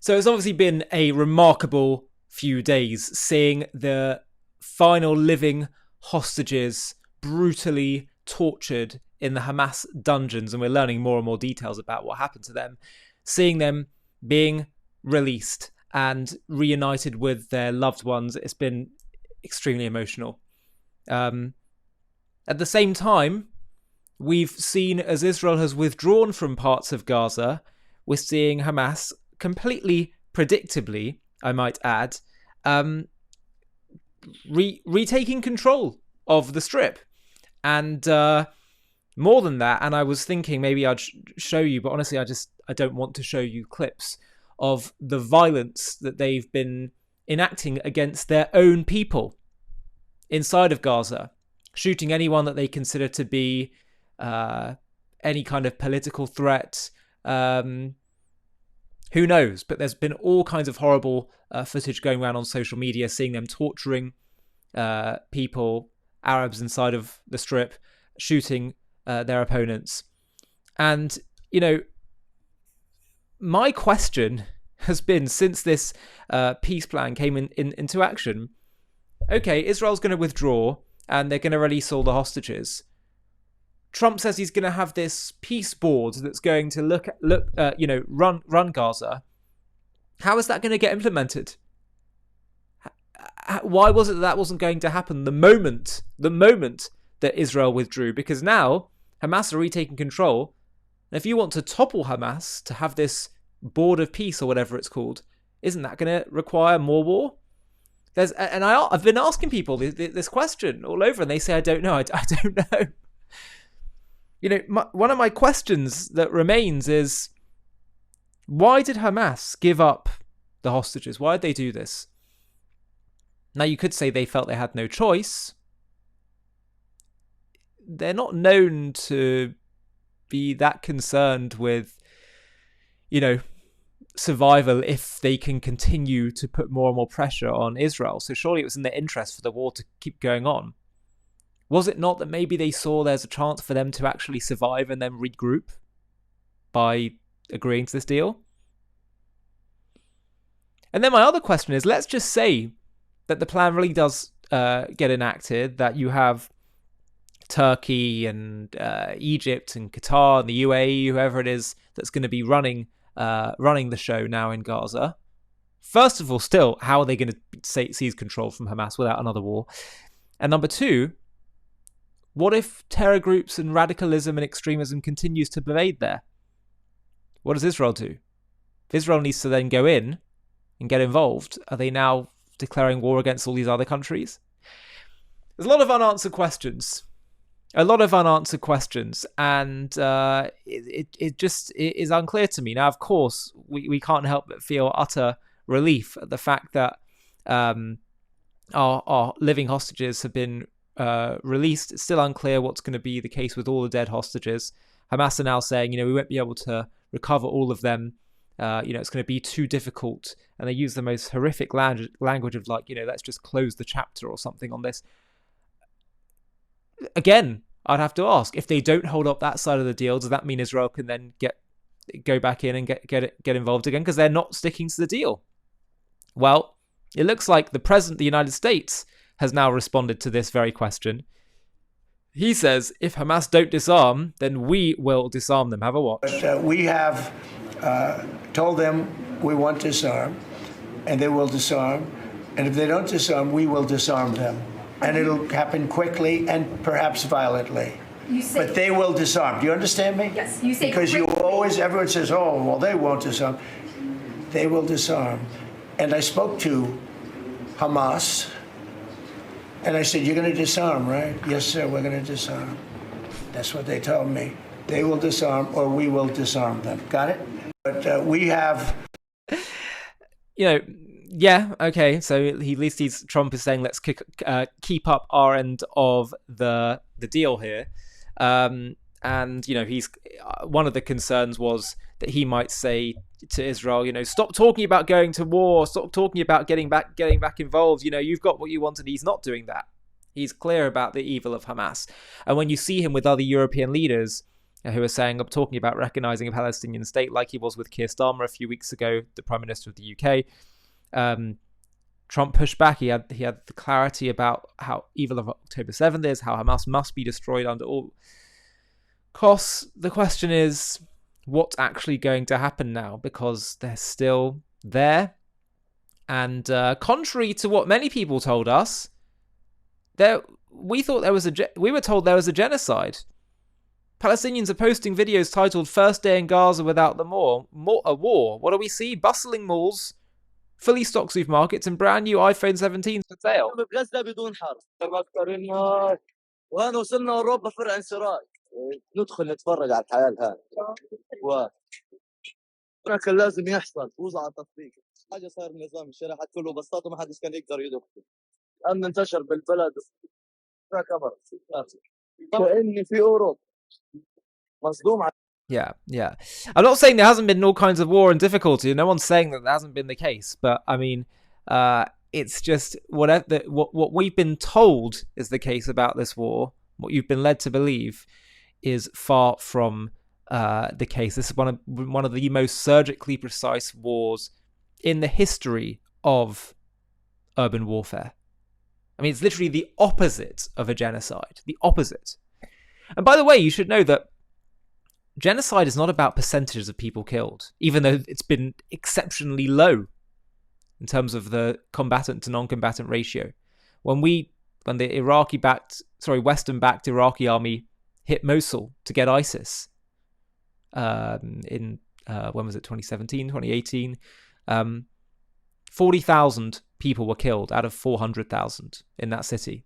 So it's obviously been a remarkable few days seeing the final living hostages brutally tortured in the Hamas dungeons, and we're learning more and more details about what happened to them, seeing them being released and reunited with their loved ones. It's been extremely emotional. At the same time, we've seen, as Israel has withdrawn from parts of Gaza, we're seeing Hamas completely predictably, I might add, retaking control of the Strip. And more than that, and I was thinking maybe I'd show you, but honestly, I don't want to show you clips of the violence that they've been enacting against their own people inside of Gaza, shooting anyone that they consider to be any kind of political threat. Who knows? But there's been all kinds of horrible footage going around on social media, seeing them torturing people, Arabs inside of the Strip, shooting their opponents. And, you know, my question has been, since this peace plan came into action, okay, Israel's going to withdraw and they're going to release all the hostages. Trump says he's going to have this peace board that's going to run Gaza. How is that going to get implemented? Why was it that wasn't going to happen the moment that Israel withdrew? Because now Hamas are retaking control. And if you want to topple Hamas to have this board of peace or whatever it's called, isn't that going to require more war? I've been asking people this question all over, and they say, I don't know. I don't know. You know, one of my questions that remains is, why did Hamas give up the hostages? Why did they do this? Now, you could say they felt they had no choice. They're not known to be that concerned with, you know, survival if they can continue to put more and more pressure on Israel. So surely it was in their interest for the war to keep going on. Was it not that maybe they saw there's a chance for them to actually survive and then regroup by agreeing to this deal? And then my other question is, let's just say that the plan really does get enacted, that you have Turkey and Egypt and Qatar and the UAE, whoever it is that's going to be running the show now in Gaza. First of all, still, how are they going to seize control from Hamas without another war? And number two, what if terror groups and radicalism and extremism continues to pervade there? What does Israel do? If Israel needs to then go in and get involved, are they now declaring war against all these other countries? There's a lot of unanswered questions. And it just is unclear to me. Now, of course, we can't help but feel utter relief at the fact that our living hostages have been released. It's still unclear what's going to be the case with all the dead hostages. Hamas are now saying, we won't be able to recover all of them. It's going to be too difficult. And they use the most horrific language of let's just close the chapter or something on this. Again, I'd have to ask, if they don't hold up that side of the deal, does that mean Israel can then go back in and get involved again? Because they're not sticking to the deal. Well, it looks like the President of the United States has now responded to this very question. He says, if Hamas don't disarm, then we will disarm them. Have a watch. But we have told them we want to disarm, and they will disarm. And if they don't disarm, we will disarm them. And it'll happen quickly and perhaps violently. But they will disarm. Do you understand me? Yes, you say because everyone says, oh, well, they won't disarm. They will disarm. And I spoke to Hamas, and I said, you're going to disarm, right? Yes, sir, we're going to disarm. That's what they told me. They will disarm, or we will disarm them. Got it? But we have... Yeah, okay. So at least Trump is saying, let's keep up our end of the deal here. And, he's one of the concerns was that he might say to Israel, stop talking about going to war, stop talking about getting back involved. You've got what you wanted. He's not doing that. He's clear about the evil of Hamas. And when you see him with other European leaders, who are talking about recognizing a Palestinian state, like he was with Keir Starmer a few weeks ago, the Prime Minister of the UK. Trump pushed back. He had the clarity about how evil of October 7th is, how Hamas must be destroyed under all costs. The question is, what's actually going to happen now? Because they're still there. And contrary to what many people told us, we were told there was a genocide. Palestinians are posting videos titled "First Day in Gaza Without the War." A war. What do we see? Bustling malls, fully stocked supermarkets, and brand new iPhone 17s for sale. وهنا وصلنا اوروبا فرع انسراج ندخل نتفرج على الحياه الهان كان لازم يحصل فوز على التطبيق حاجه صار نظام الشريحه كله بساطه ما حدش كان يقدر يدخل الامن انتشر بالبلد كبر كاني في اوروبا مصدوم. Yeah. I'm not saying there hasn't been all kinds of war and difficulty. No one's saying that hasn't been the case. But I mean, it's just what we've been told is the case about this war. What you've been led to believe is far from the case. This is one of the most surgically precise wars in the history of urban warfare. I mean, it's literally the opposite of a genocide. The opposite. And by the way, you should know that genocide is not about percentages of people killed, even though it's been exceptionally low in terms of the combatant to non-combatant ratio. When the Western-backed Iraqi army hit Mosul to get ISIS in when was it, 2017, 2018, 40,000 people were killed out of 400,000 in that city.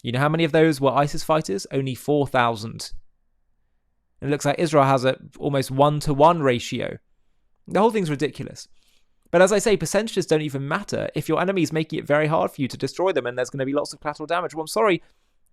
You know how many of those were ISIS fighters? Only 4,000. It looks like Israel has a almost 1-to-1 ratio. The whole thing's ridiculous. But as I say, percentages don't even matter if your enemy is making it very hard for you to destroy them and there's going to be lots of collateral damage. Well, I'm sorry,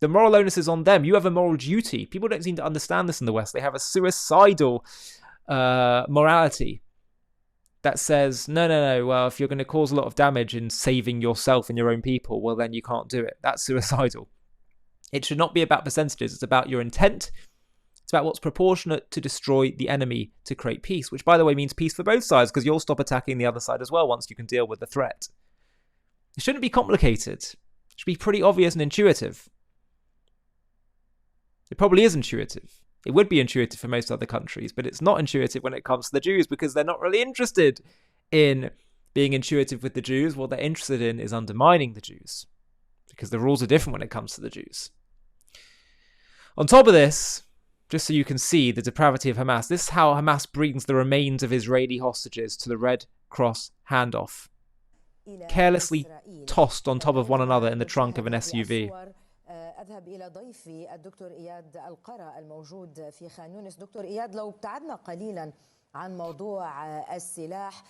the moral onus is on them. You have a moral duty. People don't seem to understand this in the West. They have a suicidal morality that says, no, well, if you're going to cause a lot of damage in saving yourself and your own people, well, then you can't do it. That's suicidal. It should not be about percentages. It's about your intent. It's about what's proportionate to destroy the enemy to create peace, which, by the way, means peace for both sides, because you'll stop attacking the other side as well once you can deal with the threat. It shouldn't be complicated. It should be pretty obvious and intuitive. It probably is intuitive. It would be intuitive for most other countries, but it's not intuitive when it comes to the Jews, because they're not really interested in being intuitive with the Jews. What they're interested in is undermining the Jews, because the rules are different when it comes to the Jews. On top of this, just so you can see the depravity of Hamas, this is how Hamas brings the remains of Israeli hostages to the Red Cross handoff, carelessly tossed on top of one another in the trunk of an SUV. أذهب إلى ضيفي الدكتور إياد القرا الموجود في خان يونس. دكتور إياد، لو ابتعدنا قليلا عن موضوع السلاح،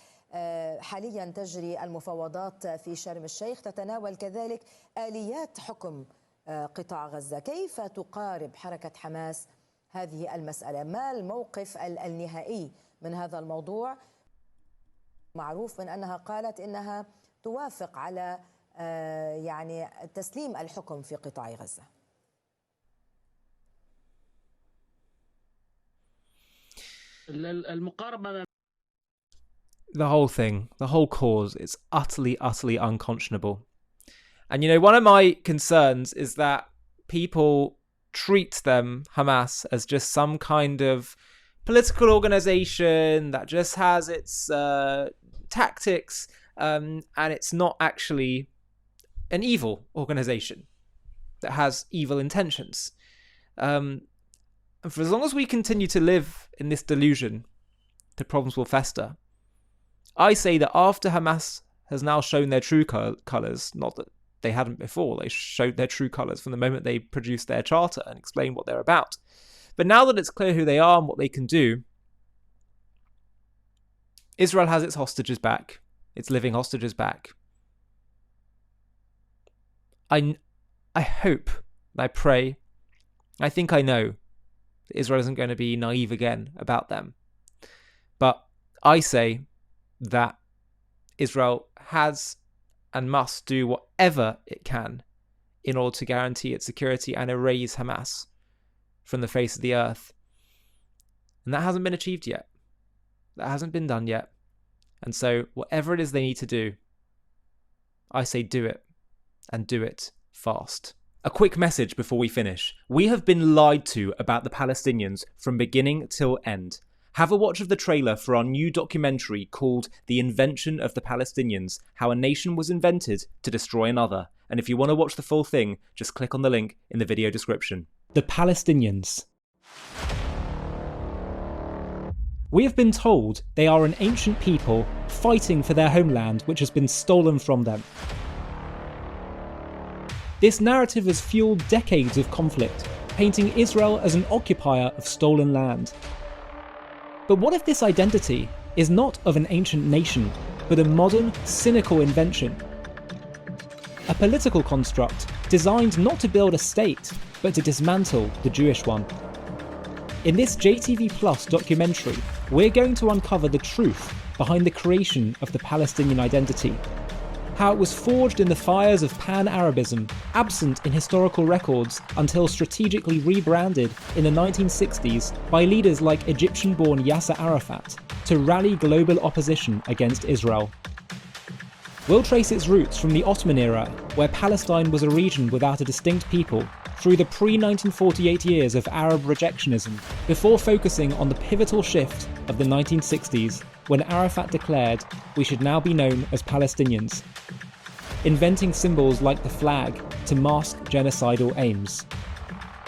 حاليا تجري المفاوضات في شرم الشيخ تتناول كذلك آليات حكم قطاع غزة. كيف تقارب حركة حماس هذه المسألة؟ ما الموقف النهائي من هذا الموضوع؟ معروف من أنها قالت إنها توافق على يعني تسليم الحكم في قطاع غزة. المقاربة. The whole thing, the whole cause, it's utterly unconscionable. And one of my concerns is that people treat them, Hamas, as just some kind of political organization that just has its tactics, and it's not actually an evil organization that has evil intentions. And for as long as we continue to live in this delusion, the problems will fester. I say that after Hamas has now shown their true colours, not that they hadn't before, they showed their true colours from the moment they produced their charter and explained what they're about. But now that it's clear who they are and what they can do, Israel has its hostages back, its living hostages back. I hope, I pray, I think I know that Israel isn't going to be naive again about them. But I say that Israel has and must do whatever it can in order to guarantee its security and erase Hamas from the face of the earth. And that hasn't been achieved yet. That hasn't been done yet. And so whatever it is they need to do, I say do it, and do it fast. A quick message before we finish. We have been lied to about the Palestinians from beginning till end. Have a watch of the trailer for our new documentary called The Invention of the Palestinians, How a Nation Was Invented to Destroy Another. And if you want to watch the full thing, just click on the link in the video description. The Palestinians. We have been told they are an ancient people fighting for their homeland which has been stolen from them. This narrative has fueled decades of conflict, painting Israel as an occupier of stolen land. But what if this identity is not of an ancient nation, but a modern, cynical invention? A political construct designed not to build a state, but to dismantle the Jewish one. In this JTV Plus documentary, we're going to uncover the truth behind the creation of the Palestinian identity. How it was forged in the fires of pan-Arabism, absent in historical records until strategically rebranded in the 1960s by leaders like Egyptian-born Yasser Arafat to rally global opposition against Israel. We'll trace its roots from the Ottoman era, where Palestine was a region without a distinct people, through the pre-1948 years of Arab rejectionism, before focusing on the pivotal shift of the 1960s, when Arafat declared we should now be known as Palestinians, inventing symbols like the flag to mask genocidal aims.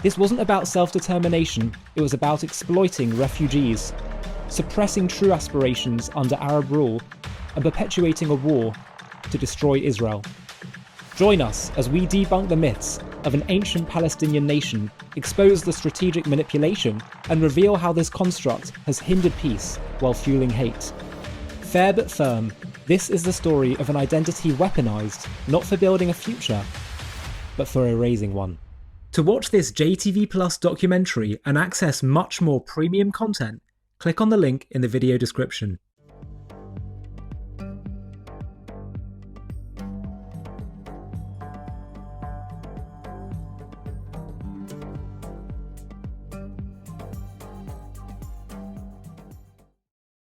This wasn't about self-determination, it was about exploiting refugees, suppressing true aspirations under Arab rule, and perpetuating a war to destroy Israel. Join us as we debunk the myths of an ancient Palestinian nation, expose the strategic manipulation, and reveal how this construct has hindered peace while fueling hate. Fair but firm, this is the story of an identity weaponized not for building a future, but for erasing one. To watch this JTV Plus documentary and access much more premium content, click on the link in the video description.